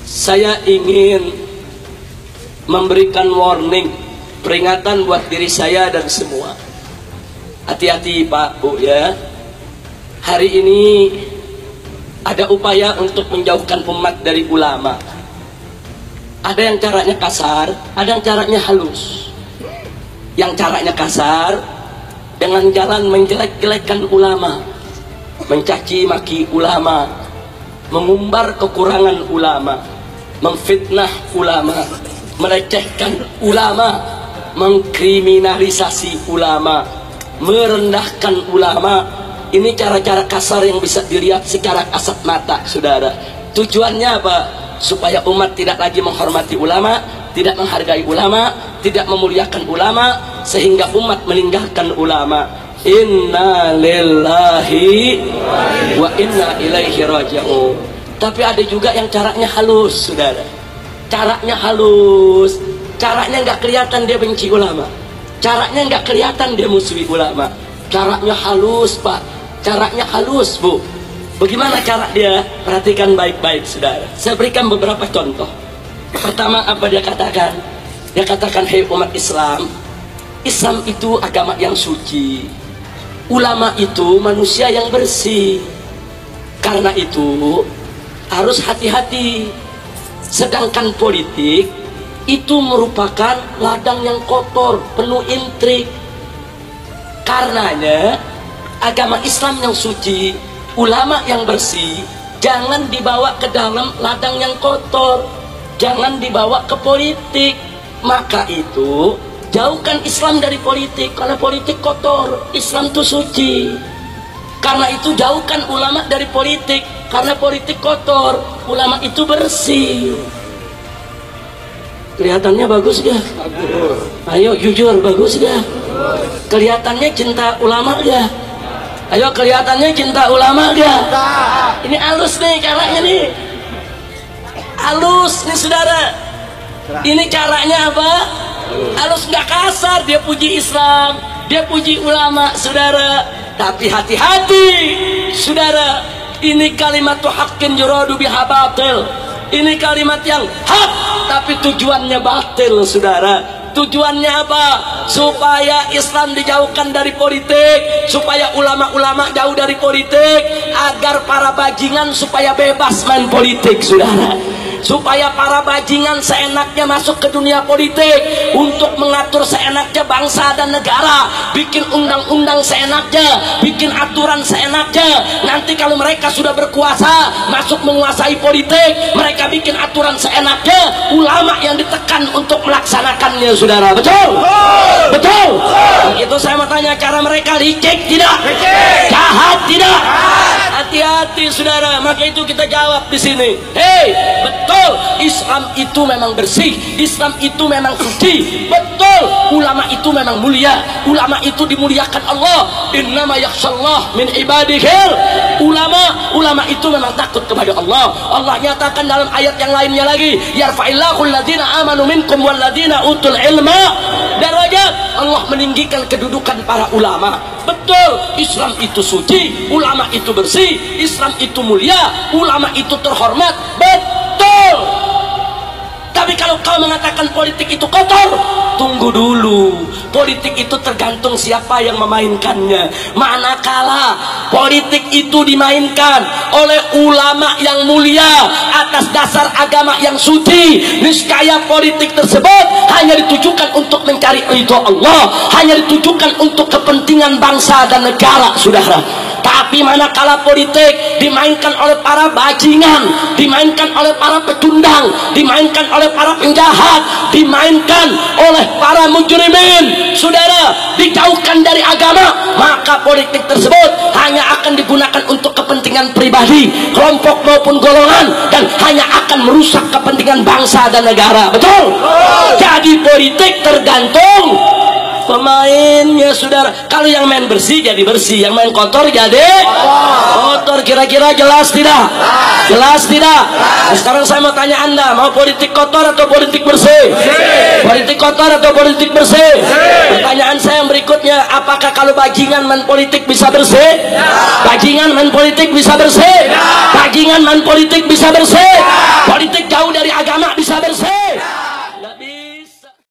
Saya ingin memberikan warning, peringatan buat diri saya dan semua. Hati-hati Pak Bu ya. Hari ini ada upaya untuk menjauhkan umat dari ulama. Ada yang caranya kasar, ada yang caranya halus. Yang caranya kasar dengan jalan menjelek-jelekan ulama, mencaci maki ulama, mengumbar kekurangan ulama, memfitnah ulama, melecehkan ulama, mengkriminalisasi ulama, merendahkan ulama. Ini cara-cara kasar yang bisa dilihat secara kasat mata, saudara. Tujuannya apa? Supaya umat tidak lagi menghormati ulama, tidak menghargai ulama, tidak memuliakan ulama, sehingga umat meninggalkan ulama. Inna lillahi wa inna ilaihi raji'un. Tapi ada juga yang caranya halus, saudara. Caranya halus, caranya nggak kelihatan dia benci ulama, caranya nggak kelihatan dia musuhi ulama. Caranya halus Pak, caranya halus Bu. Bagaimana cara dia? Perhatikan baik-baik saudara. Saya berikan beberapa contoh. Pertama, apa dia katakan? Dia katakan, hei umat Islam, Islam itu agama yang suci, ulama itu manusia yang bersih. Karena itu harus hati-hati. Sedangkan politik itu merupakan ladang yang kotor, penuh intrik. Karenanya agama Islam yang suci, ulama yang bersih, jangan dibawa ke dalam ladang yang kotor, jangan dibawa ke politik. Maka itu jauhkan Islam dari politik, karena politik kotor, Islam itu suci. Karena itu jauhkan ulama dari politik, karena politik kotor, ulama itu bersih. Kelihatannya bagus gak? Ayo jujur, bagus gak? Kelihatannya cinta ulama gak? Ayo kelihatannya cinta ulama gak? Ini halus nih caranya nih, halus nih saudara. Ini caranya apa? Halus, nggak kasar. Dia puji Islam, dia puji ulama saudara. Tapi hati-hati saudara, ini kalimat haqqin yuradu biha batil. Ini kalimat yang hak tapi tujuannya batil saudara. Tujuannya apa? Supaya Islam dijauhkan dari politik, supaya ulama-ulama jauh dari politik, agar para bajingan supaya bebas main politik saudara. Supaya para bajingan seenaknya masuk ke dunia politik untuk mengatur seenaknya bangsa dan negara, bikin undang-undang seenaknya, bikin aturan seenaknya. Nanti kalau mereka sudah berkuasa, masuk menguasai politik, mereka bikin aturan seenaknya, ulama yang ditekan untuk melaksanakannya saudara. Betul? Betul? Itu saya mau tanya, cara mereka licik tidak? Jahat tidak? Hati-hati saudara. Maka itu kita jawab di sini. Hei, betul, Islam itu memang bersih, Islam itu memang suci. Betul, ulama itu memang mulia, ulama itu dimuliakan Allah. Innama yakhshallah min ibadihil ulama. Ulama itu memang takut kepada Allah. Allah nyatakan dalam ayat yang lainnya lagi, yarfa'illahu alladhina amanu minkum walladhina utul ilma darajat. Allah meninggikan kedudukan para ulama. Betul, Islam itu suci, ulama itu bersih, Islam itu mulia, ulama itu terhormat. Betul. Tapi kalau kau mengatakan politik itu kotor, tunggu dulu. Politik itu tergantung siapa yang memainkannya. Manakala politik itu dimainkan oleh ulama yang mulia atas dasar agama yang suci, niscaya politik tersebut hanya ditujukan untuk mencari ridho Allah, hanya ditujukan untuk kepentingan bangsa dan negara saudara. Tapi manakala politik dimainkan oleh para bajingan, dimainkan oleh para pecundang, dimainkan oleh para penjahat, dimainkan oleh para mujrimin saudara, dijauhkan dari agama, maka politik tersebut hanya akan digunakan untuk kepentingan pribadi, kelompok maupun golongan, dan hanya akan merusak kepentingan bangsa dan negara. Betul? Jadi politik tergantung pemainnya saudara. Kalau yang main bersih jadi bersih, yang main kotor jadi kotor. Kira-kira jelas tidak? Jelas tidak? Nah, sekarang saya mau tanya anda, mau politik kotor atau politik bersih? Politik kotor atau politik bersih? Pertanyaan saya yang berikutnya, apakah kalau bajingan main politik bisa bersih? Bajingan main politik bisa bersih? Bajingan man politik bisa bersih, politik jauh dari agama bisa bersih.